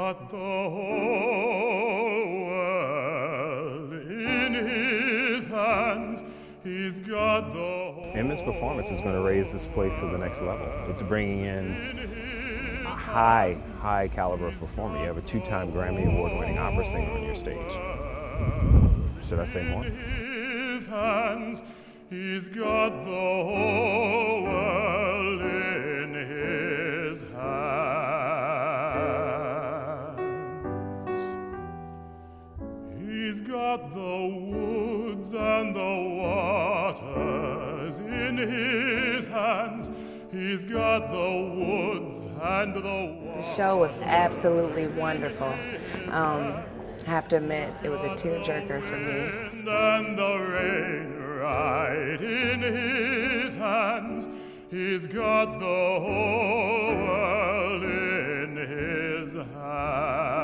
got the whole world in his hands. He's got the whole Nmon's performance is going to raise this place to the next level. It's bringing in a high caliber performer. You have a 2-time Grammy Award-winning opera singer on your stage. Should I say more? His hands, he's got the whole world in his hands. He's got the woods and the waters in his hands. He's got the woods and the waters. The show was absolutely wonderful. I have to admit, it was a tearjerker for me. And the rain right in his hands. He's got the whole world in his hands.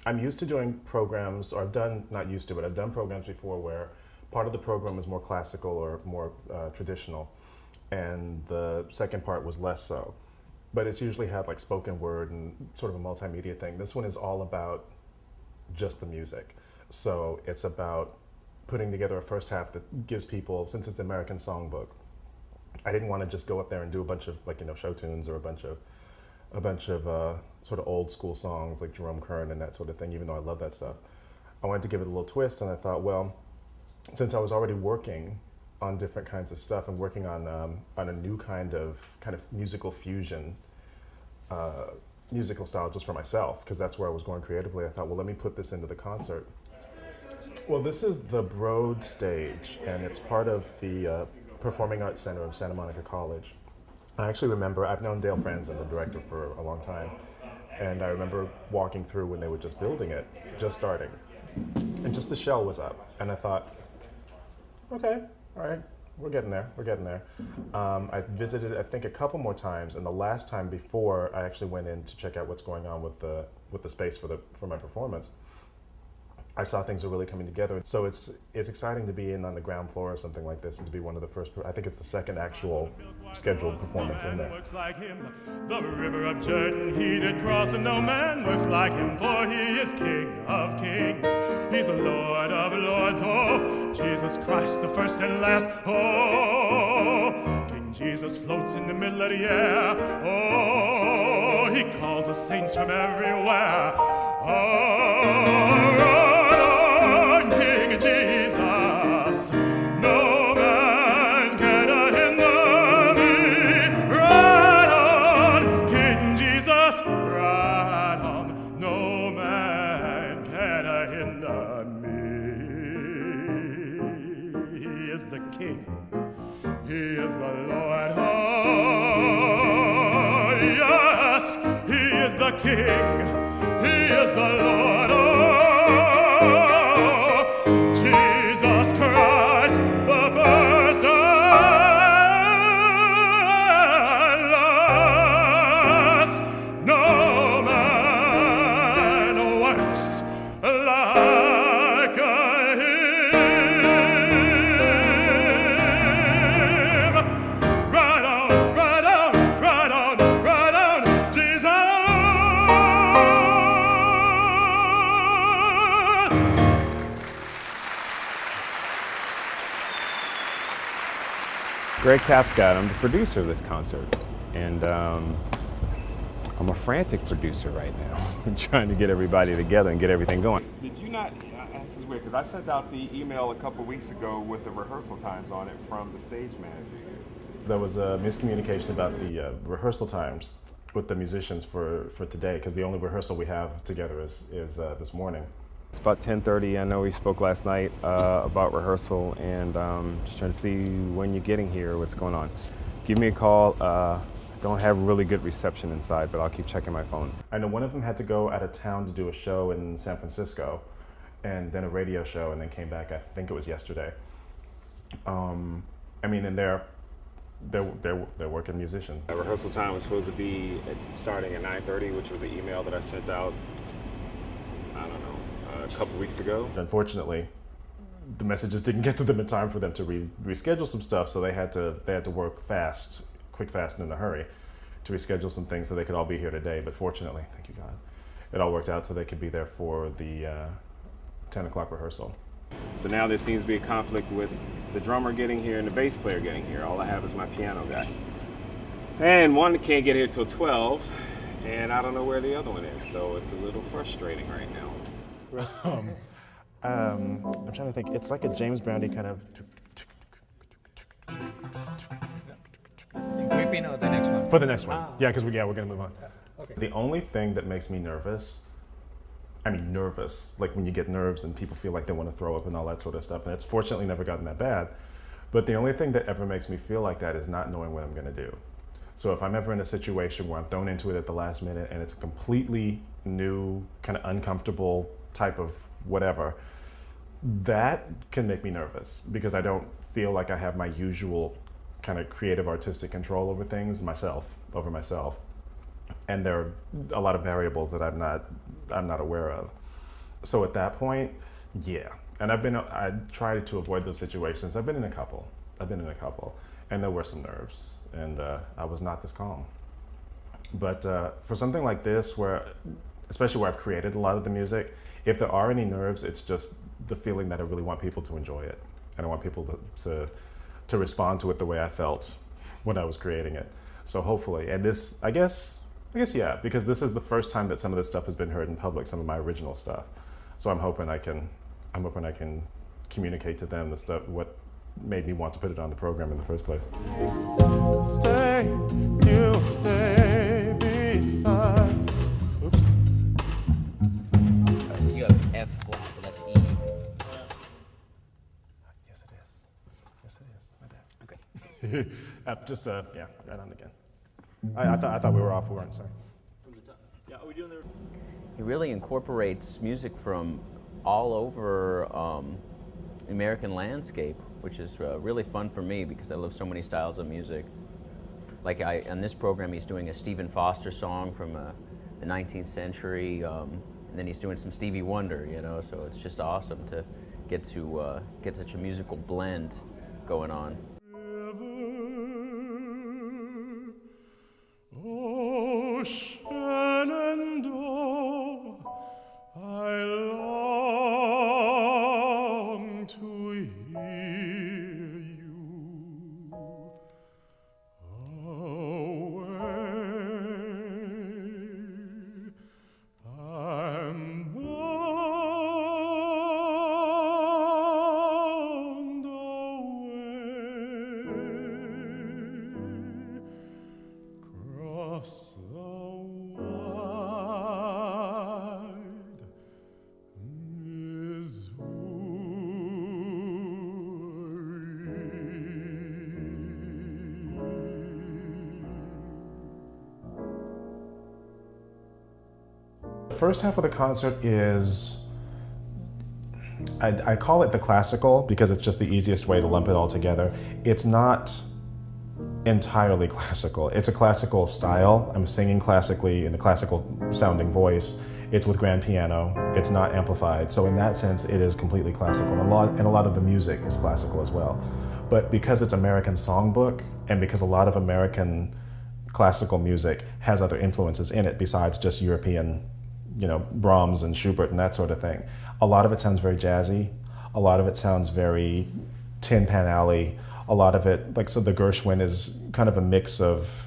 I'm used to doing programs, or I've done, not used to, but I've done programs before where part of the program is more classical or more traditional, and the second part was less so. But it's usually had like spoken word and sort of a multimedia thing. This one is all about just the music. So it's about putting together a first half that gives people, since it's the American Songbook, I didn't want to just go up there and do a bunch of like, show tunes or a bunch of sort of old school songs like Jerome Kern and that sort of thing, even though I love that stuff. I wanted to give it a little twist, and I thought, well, since I was already working on different kinds of stuff and working on a new kind of musical fusion, musical style just for myself, because that's where I was going creatively, I thought, well, let me put this into the concert. Well, this is the Broad stage, and it's part of the Performing Arts Center of Santa Monica College. I actually remember, I've known Dale Franzen, the director, for a long time, and I remember walking through when they were just building it, just starting, and just the shell was up, and I thought, okay, all right, we're getting there, we're getting there. I visited, I think, a couple more times, and the last time before I actually went in to check out what's going on with the space for my performance, I saw things are really coming together. So it's exciting to be in on the ground floor or something like this, and to be one of the first, I think it's the second actual scheduled performance in there. Works like him, the river of Jordan he did cross, and no man works like him, for he is King of kings. He's the Lord of lords, oh, Jesus Christ, the first and last, oh, King Jesus floats in the middle of the air, oh, he calls the saints from everywhere, oh, King Jesus, no man can hinder me. Right on, King Jesus, right on, no man can hinder me. He is the King, he is the Lord, oh yes, he is the King, he is the Lord, oh. Jesus Christ, the first and last. No man works like him. Right on, right on, right on, right on, Jesus. Greg Tapscott, I'm the producer of this concert, and I'm a frantic producer right now, trying to get everybody together and get everything going. Did you not, this is weird, because I sent out the email a couple weeks ago with the rehearsal times on it from the stage manager. There was a miscommunication about the rehearsal times with the musicians for today, because the only rehearsal we have together is this morning. It's about 10:30. I know we spoke last night about rehearsal, and just trying to see when you're getting here, what's going on. Give me a call. I don't have really good reception inside, but I'll keep checking my phone. I know one of them had to go out of town to do a show in San Francisco, and then a radio show, and then came back, I think it was yesterday. I mean, and they're they're working musicians. The rehearsal time was supposed to be starting at 9:30, which was the email that I sent out, I don't know, a couple weeks ago. Unfortunately, the messages didn't get to them in time for them to reschedule some stuff, so they had to work fast, quick, fast, and in a hurry to reschedule some things so they could all be here today. But fortunately, thank you God, it all worked out so they could be there for the 10 o'clock rehearsal. So now there seems to be a conflict with the drummer getting here and the bass player getting here. All I have is my piano guy. And one can't get here till 12, and I don't know where the other one is, so it's a little frustrating right now. I'm trying to think. It's like a James Brown-y kind of. Creeping or the next one? For the next one. Yeah, because we're going to move on. Okay. The only thing that makes me nervous, like when you get nerves and people feel like they want to throw up and all that sort of stuff, and it's fortunately never gotten that bad, but the only thing that ever makes me feel like that is not knowing what I'm going to do. So if I'm ever in a situation where I'm thrown into it at the last minute and it's a completely new, kind of uncomfortable type of whatever, that can make me nervous because I don't feel like I have my usual kind of creative artistic control over things over myself. And there are a lot of variables that I'm not aware of. So at that point, yeah. And I tried to avoid those situations. I've been in a couple, and there were some nerves, and I was not this calm. But for something like this, especially where I've created a lot of the music, if there are any nerves, it's just the feeling that I really want people to enjoy it, and I want people to respond to it the way I felt when I was creating it. So hopefully, and this, I guess yeah, because this is the first time that some of this stuff has been heard in public, some of my original stuff. So I'm hoping I can communicate to them the stuff, what made me want to put it on the program in the first place. Stay, you stay beside. Oops. You have F flat, but that's E. Yes, it is. My bad. Okay. Yeah, right on again. I thought we were off. We weren't. Sorry. Yeah, are we doing the? He really incorporates music from all over American landscape, which is really fun for me because I love so many styles of music. Like on this program, he's doing a Stephen Foster song from the 19th century, and then he's doing some Stevie Wonder. So it's just awesome to get such a musical blend going on. Oh, Shenandoah, I long to hear you away. I'm bound away. Across the wide The first half of the concert is, I call it the classical because it's just the easiest way to lump it all together. It's not entirely classical. It's a classical style. I'm singing classically in the classical sounding voice. It's with grand piano. It's not amplified. So in that sense, it is completely classical. And a lot of the music is classical as well. But because it's American songbook, and because a lot of American classical music has other influences in it besides just European, Brahms and Schubert and that sort of thing, a lot of it sounds very jazzy. A lot of it sounds very Tin Pan Alley. A lot of it, so the Gershwin is kind of a mix of,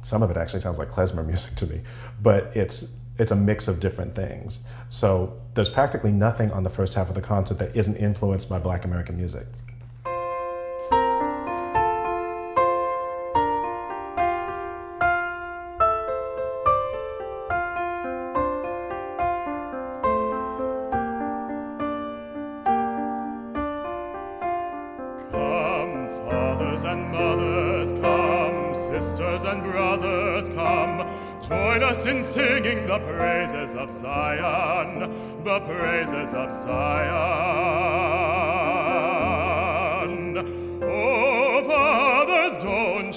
some of it actually sounds like klezmer music to me, but it's a mix of different things. So there's practically nothing on the first half of the concert that isn't influenced by Black American music. and mothers, come, sisters and brothers, come, join us in singing the praises of Zion, the praises of Zion. Oh, Father,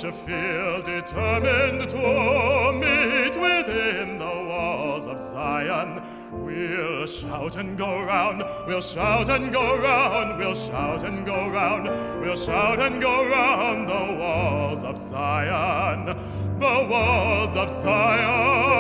don't you feel determined to meet within the walls of Zion? We'll shout and go round, we'll shout and go round, we'll shout and go round, we'll shout and go round the walls of Zion, the walls of Zion.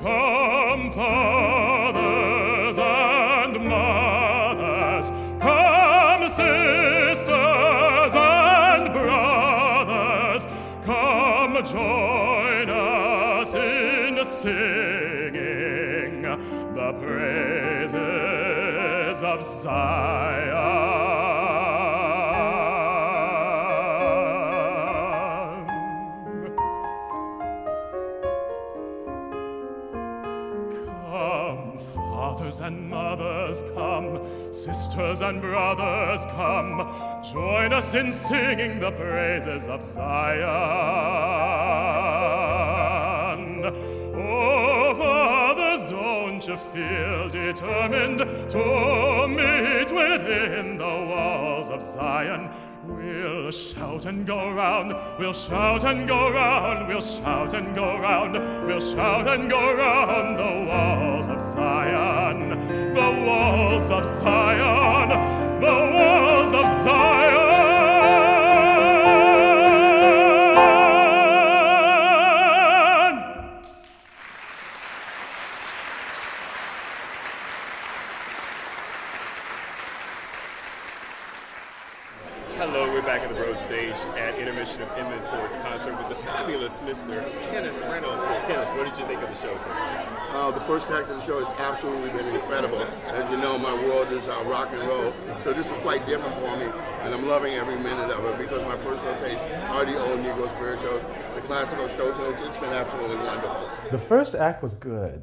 Come, fathers and mothers, come, sisters and brothers, come join us in singing the praises of Zion. Come, fathers and mothers, come, sisters and brothers, come, join us in singing the praises of Zion. Oh, fathers, don't you feel determined to meet within the walls of Zion? We'll shout and go round, we'll shout and go round, we'll shout and go round, we'll shout and go round the walls of Zion, the walls of Zion, the walls of Zion. Hello, we're back at the Broad Stage at intermission of Nmon for its concert with the fabulous Mr. Kenneth Reynolds here. Kenneth, what did you think of the show so far? The first act of the show has absolutely been incredible. As you know, my world is rock and roll, so this is quite different for me, and I'm loving every minute of it because my personal taste are the old Negro spirituals, the classical show tunes. It's been absolutely wonderful. The first act was good.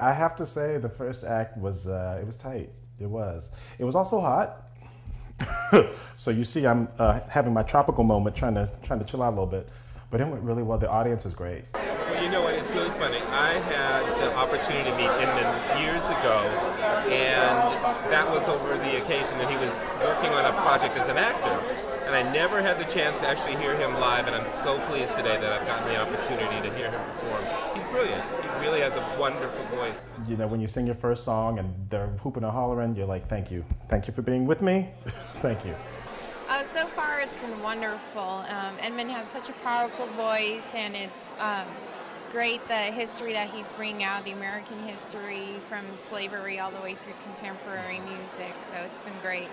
I have to say, the first act was it was tight. It was. It was also hot. So you see, I'm having my tropical moment, trying to chill out a little bit, but it went really well. The audience is great. Well, you know what? It's really funny. I had the opportunity to meet Nmon years ago, and that was over the occasion that he was working on a project as an actor. And I never had the chance to actually hear him live, and I'm so pleased today that I've gotten the opportunity to hear him perform. He's brilliant. He really has a wonderful voice. You know, when you sing your first song and they're hooping and hollering, you're like, thank you. Thank you for being with me. Thank you. So far, it's been wonderful. Nmon has such a powerful voice, and it's great the history that he's bringing out, the American history from slavery all the way through contemporary music. So it's been great.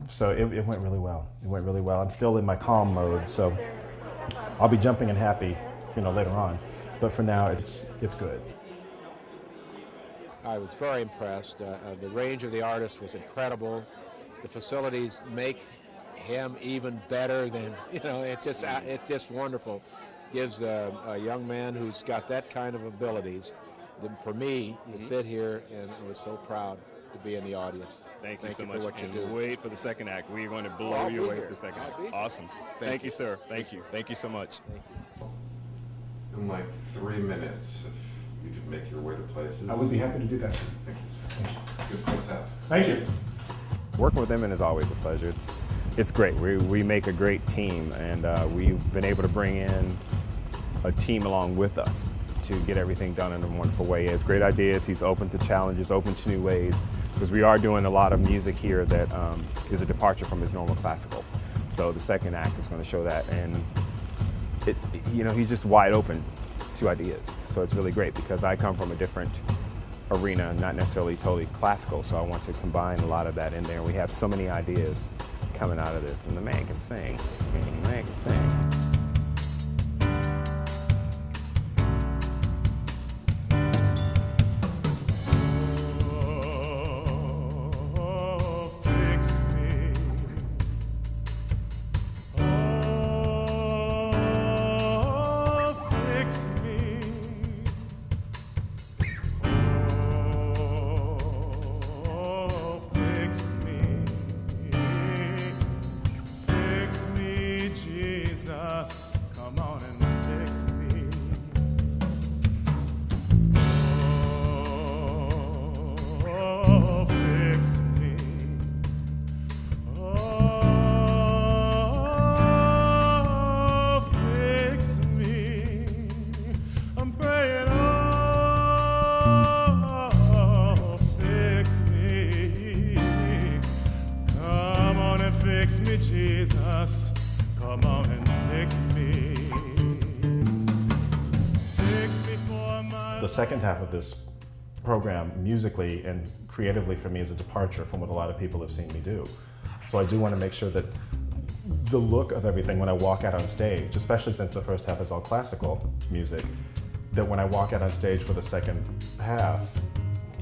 So it went really well. It went really well. I'm still in my calm mode, so I'll be jumping and happy, later on. But for now, it's good. I was very impressed. The range of the artist was incredible. The facilities make him even better than, it's just wonderful. Gives a young man who's got that kind of abilities, for me, to sit here, and I was so proud to be in the audience. Thank you so much. For what you do. Wait for the second act. We're going to blow you away with the second act. Awesome. Thank you, sir. Thank you. Thank you so much. Thank you. In like 3 minutes, if you could make your way to places. I would be happy to do that. Thank you, sir. Thank you. Good place to have. Thank you. Working with Nmon is always a pleasure. It's great. We make a great team, and we've been able to bring in a team along with us to get everything done in a wonderful way. He has great ideas. He's open to challenges, open to new ways, because we are doing a lot of music here that is a departure from his normal classical. So the second act is going to show that, and he's just wide open to ideas. So it's really great because I come from a different arena, not necessarily totally classical, so I want to combine a lot of that in there. We have so many ideas coming out of this, and the man can sing. The man can sing. Fix me, Jesus. Come on and fix me. Fix me for my... The second half of this program, musically and creatively for me, is a departure from what a lot of people have seen me do. So I do want to make sure that the look of everything when I walk out on stage, especially since the first half is all classical music, that when I walk out on stage for the second half,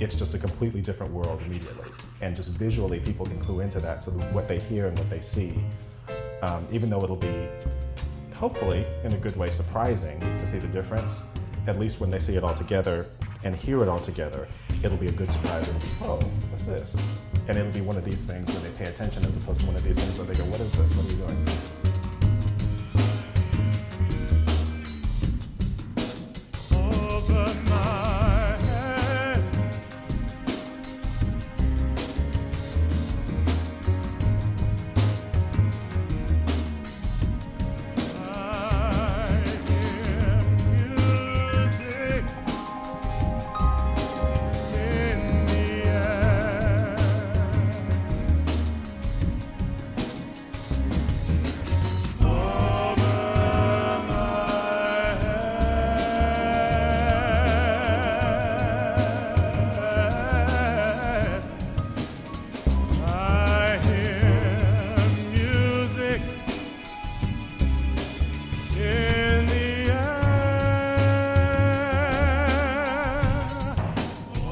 it's just a completely different world immediately. And just visually, people can clue into that, so that what they hear and what they see, even though it'll be, hopefully, in a good way, surprising to see the difference, at least when they see it all together and hear it all together, it'll be a good surprise. It'll be, oh, what's this? And it'll be one of these things where they pay attention, as opposed to one of these things where they go, what is this? What are you doing? Over my head. I hear music in the air. Over my head. I hear music in the air.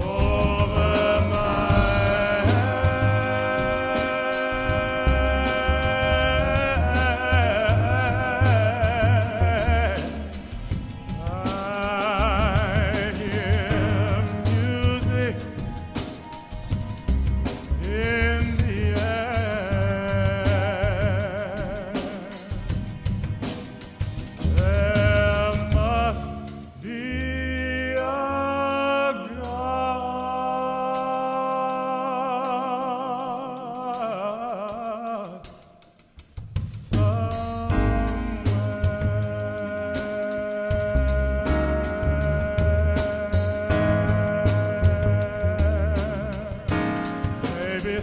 Over my head. I hear music in the air. There must be a God somewhere. Maybe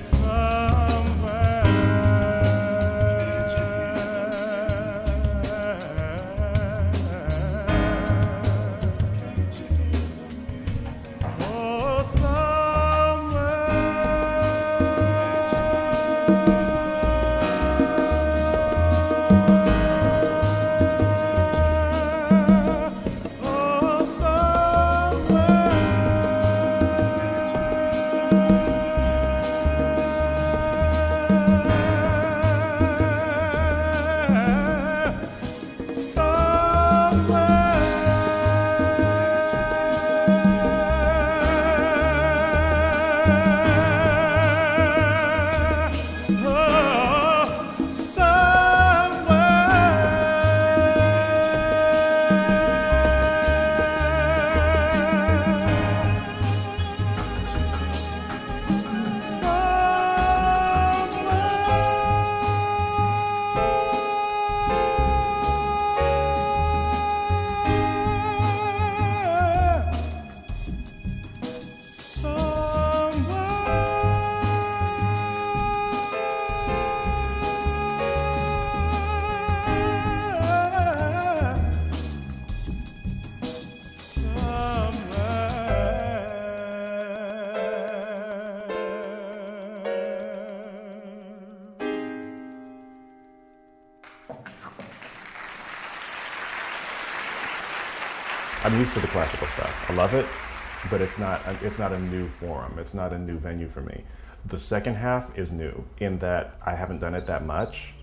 I'm used to the classical stuff. I love it, but it's not a new forum. It's not a new venue for me. The second half is new in that I haven't done it that much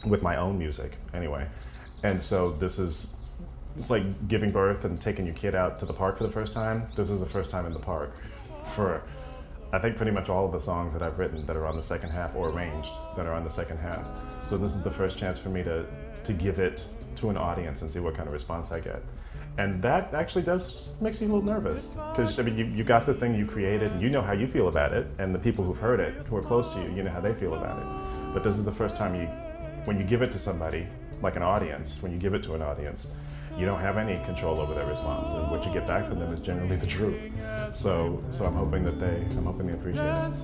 with my own music anyway. And so it's like giving birth and taking your kid out to the park for the first time. This is the first time in the park for, I think, pretty much all of the songs that I've written that are on the second half, or arranged that are on the second half. So this is the first chance for me to give it to an audience and see what kind of response I get. And that actually makes you a little nervous, because I mean, you got the thing you created, and you know how you feel about it, and the people who've heard it, who are close to you, you know how they feel about it. But this is the first time when you give it to somebody, like an audience, when you give it to an audience, you don't have any control over their response, and what you get back from them is generally the truth. So I'm hoping they appreciate it.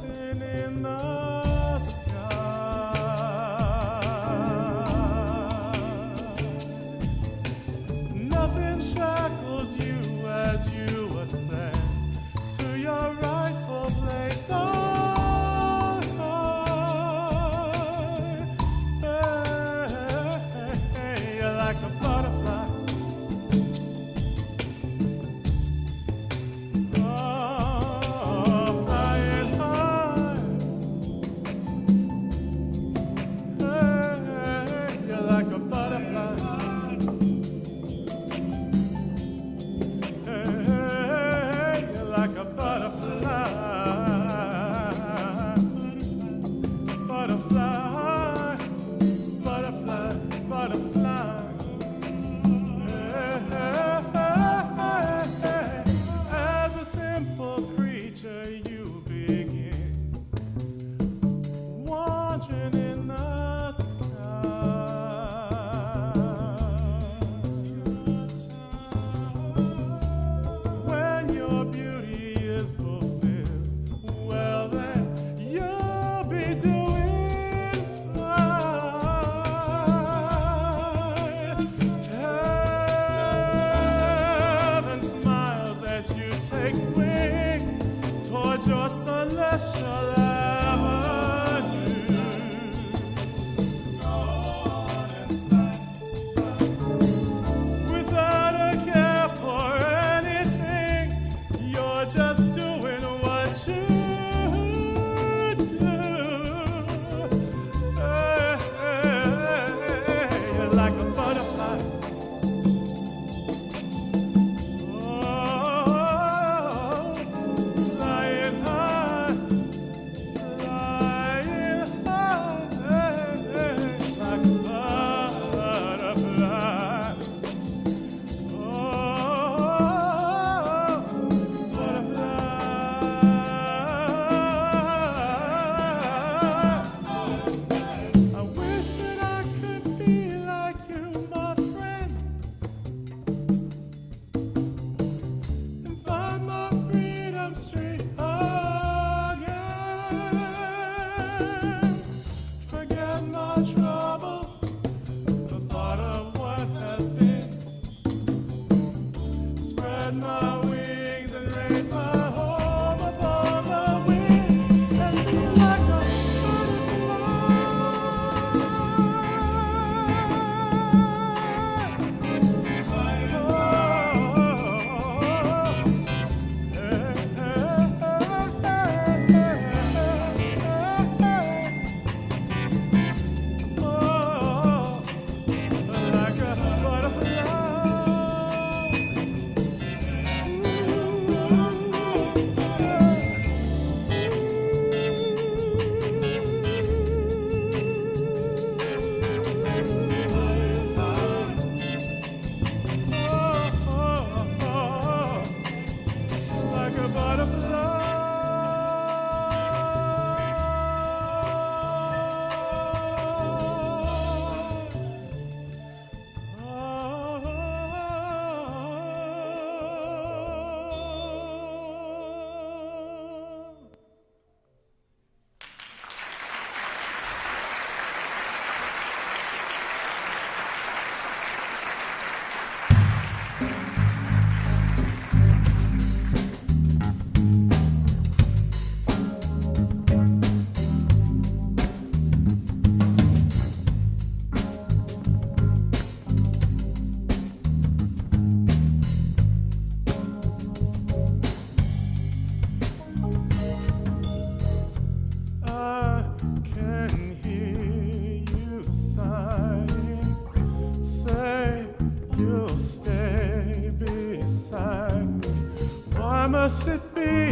must it be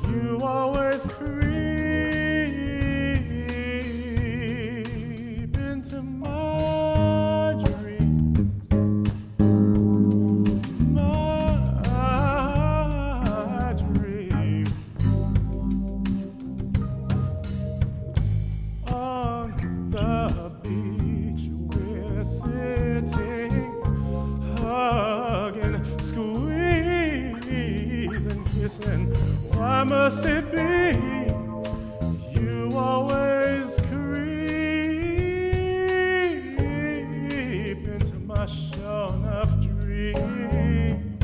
you always creep into my dreams, my dreams? On the beach we're sitting, hugging, squeezing, kissing. Why must it be you always creep into my shone of dream?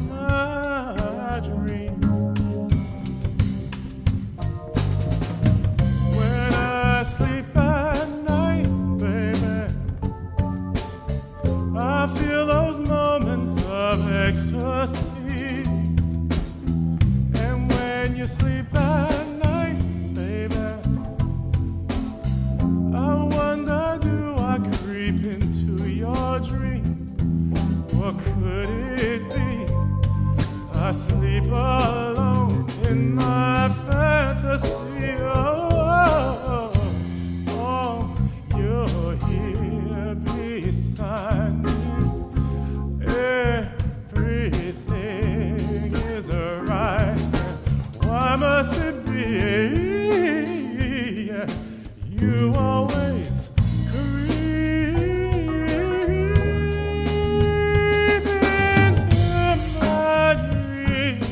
My dream. When I sleep at night, baby, I feel those moments of ecstasy. And when you sleep at night, baby, I wonder, do I creep into your dream? Or could it be I sleep alone in my fantasy? Oh, you're here beside me. Everything is right. Why must it be you always creep into my dreams?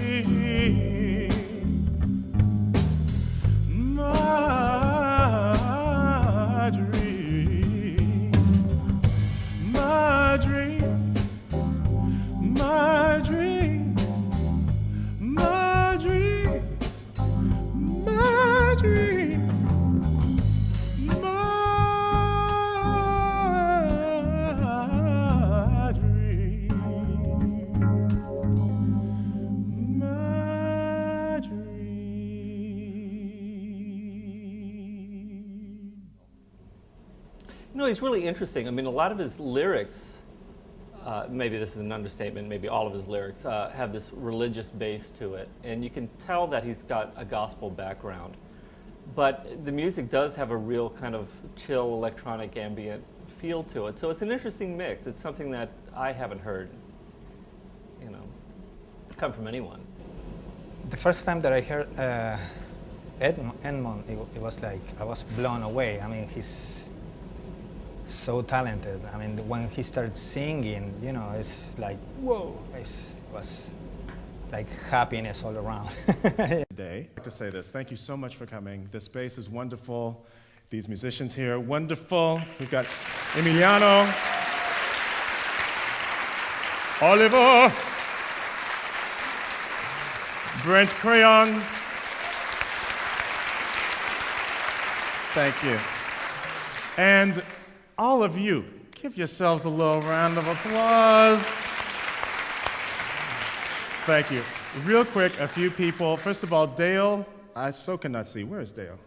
No, he's really interesting. I mean, a lot of his lyrics, maybe this is an understatement, maybe all of his lyrics, have this religious base to it. And you can tell that he's got a gospel background. But the music does have a real kind of chill, electronic, ambient feel to it. So it's an interesting mix. It's something that I haven't heard, you know, come from anyone. The first time that I heard Nmon, it was like, I was blown away. I mean, he's so talented. I mean, when he started singing, you know, it's like, whoa, it was like happiness all around. Today, I'd like to say this, thank you so much for coming. This space is wonderful. These musicians here, wonderful. We've got Emiliano, Oliver, Brent Crayon. Thank you. And all of you, give yourselves a little round of applause. Thank you. Real quick, a few people. First of all, Dale, I so cannot see. Where is Dale?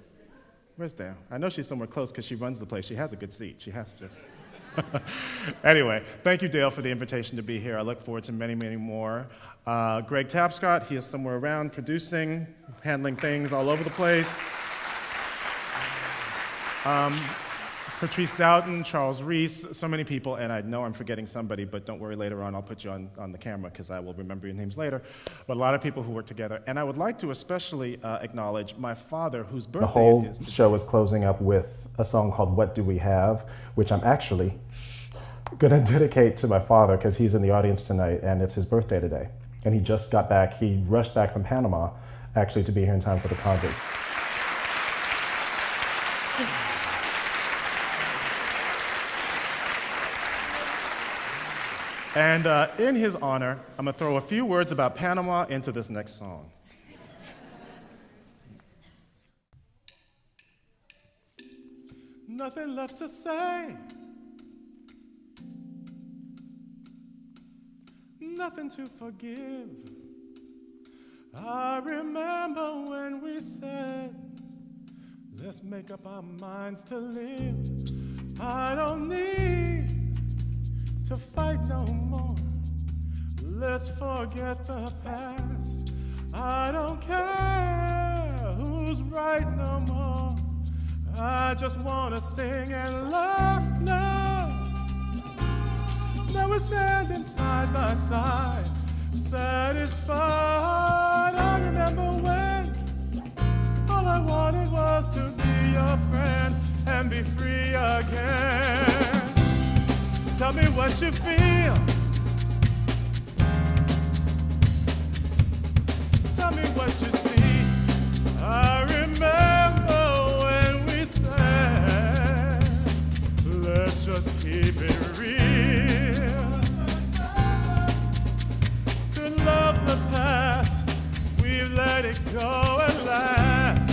Where's Dale? I know she's somewhere close because she runs the place. She has a good seat. She has to. Anyway, thank you, Dale, for the invitation to be here. I look forward to many, many more. Greg Tapscott, he is somewhere around producing, handling things all over the place. Patrice Doughton, Charles Reese, so many people, and I know I'm forgetting somebody, but don't worry, later on I'll put you on the camera because I will remember your names later. But a lot of people who work together. And I would like to especially acknowledge my father, whose birthday The whole it is today. show is closing up with a song called What Do We Have, which I'm actually going to dedicate to my father because he's in the audience tonight and it's his birthday today. And he just got back, he rushed back from Panama actually to be here in time for the concert. And in his honor, I'm going to throw a few words about Panama into this next song. Nothing left to say. Nothing to forgive. I remember when we said, let's make up our minds to live. I don't need to fight no more. Let's forget the past. I don't care who's right no more. I just wanna sing and laugh now. Now we're standing side by side, satisfied. I remember when all I wanted was to be your friend and be free again. Tell me what you feel. Tell me what you see. I remember when we said, let's just keep it real. To love the past, we've let it go at last.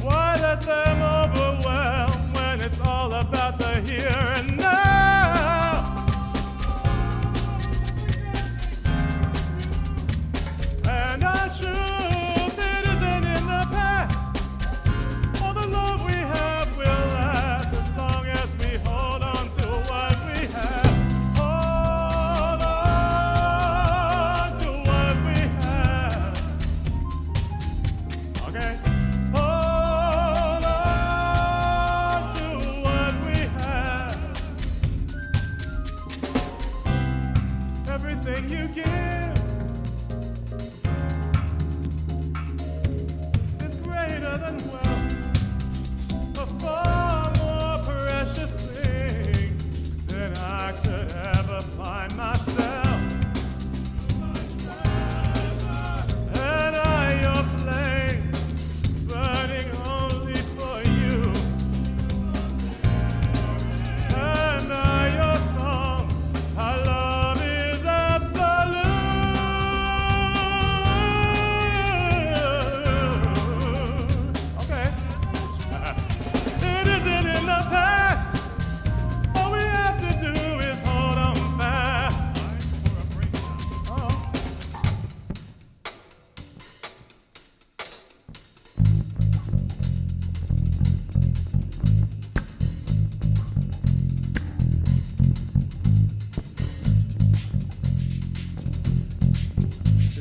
Why let them overwhelm when it's all about the here and now? And our truth, it isn't in the past. All the love we have will last as long as we hold on to what we have. Hold on to what we have.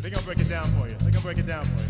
They're gonna break it down for you. They're gonna break it down for you.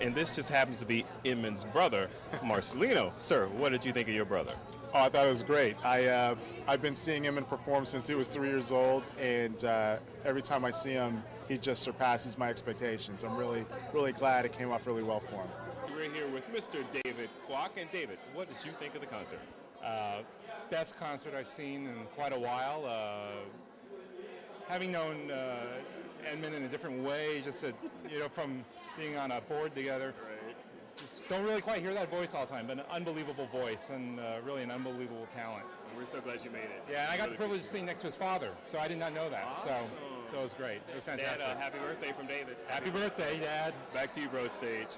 And this just happens to be Nmon's brother, Marcelino. Sir, what did you think of your brother? Oh, I thought it was great. I've been seeing Nmon perform since he was 3 years old, and every time I see him, he just surpasses my expectations. I'm really glad it came off really well for him. We're here with Mr. David Kwok. And David, what did you think of the concert? Best concert I've seen in quite a while. Having known Nmon in a different way, just from being on a board together. Right. Just don't really quite hear that voice all the time, but an unbelievable voice and really an unbelievable talent. We're so glad you made it. Yeah, and I got the privilege of sitting next to his father, so I did not know that. Awesome. So it was great. It was fantastic. Dad, happy birthday from David. Happy birthday, Dad. Back to you, Broad Stage.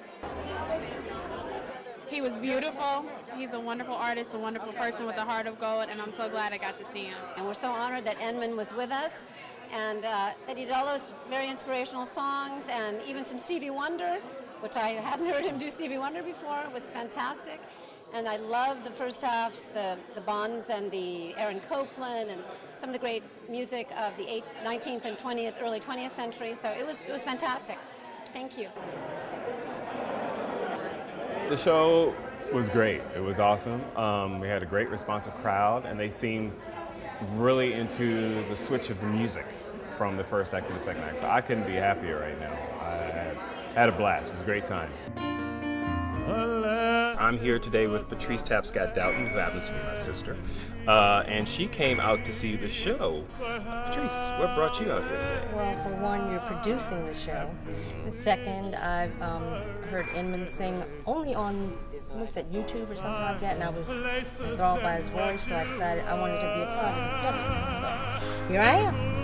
He was beautiful. He's a wonderful artist, a wonderful person with a heart of gold, and I'm so glad I got to see him. And we're so honored that Nmon was with us, and that he did all those very inspirational songs, and even some Stevie Wonder, which I hadn't heard him do Stevie Wonder before. It was fantastic. And I love the first halves, the Bonds and the Aaron Copland, and some of the great music of the 19th and 20th, early 20th century. So it was fantastic. Thank you. The show was great. It was awesome. We had a great responsive crowd, and they seemed really into the switch of the music from the first act to the second act. So I couldn't be happier right now. I had a blast. It was a great time. I'm here today with Patrice Tapscott Doughton, who happens to be my sister, and she came out to see the show. Patrice, what brought you out here today? Well, for one, you're producing the show. And second, I've heard Nmon sing only on, what's it, YouTube or something like that, and I was enthralled by his voice, so I decided I wanted to be a part of the production. So here I am.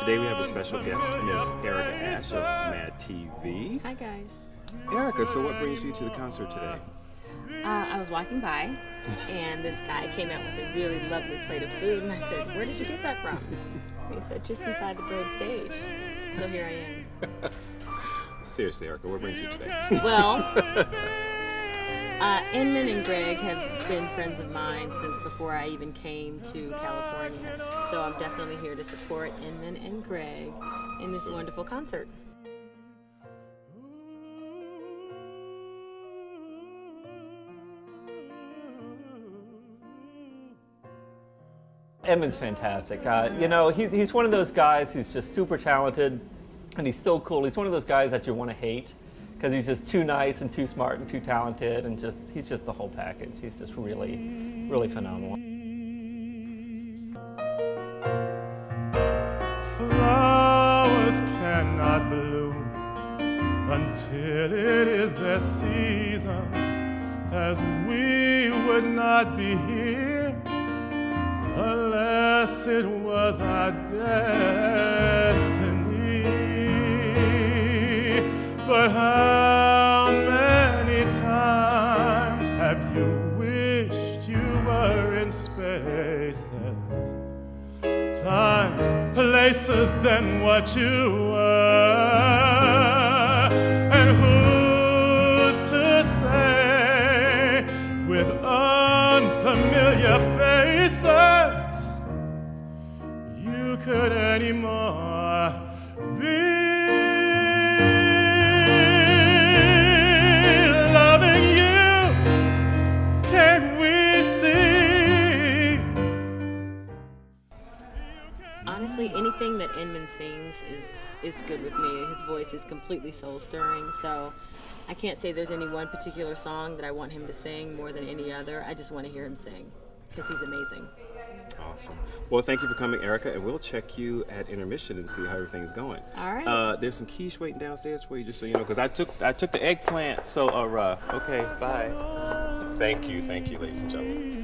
Today we have a special guest, Miss Erica Ash of Mad TV. Hi guys. Erica, so what brings you to the concert today? I was walking by, and this guy came out with a really lovely plate of food, and I said, "Where did you get that from?" And he said, "Just inside the Broad stage." So here I am. Seriously, Erica, what brings you today? Well, Nmon and Greg have been friends of mine since before I even came to California. So I'm definitely here to support Nmon and Greg in this wonderful concert. Nmon's fantastic. You know, he's one of those guys who's just super talented, and he's so cool. He's one of those guys that you want to hate because he's just too nice and too smart and too talented, and he's just the whole package. He's just really, really phenomenal. Flowers cannot bloom until it is their season, as we would not be here unless it was our destiny. But how many times have you wished you were in spaces? Times, places than what you were. And who's to say, with unfamiliar faces, you could anymore be loving you? Can't we see? Honestly, anything that Nmon sings is good with me. His voice is completely soul-stirring, so I can't say there's any one particular song that I want him to sing more than any other. I just want to hear him sing because he's amazing. Awesome. Well, thank you for coming, Erica, and we'll check you at intermission and see how everything's going. All right. There's some quiche waiting downstairs for you, just so you know, because I took the eggplant. So, okay, bye. Thank you, ladies and gentlemen.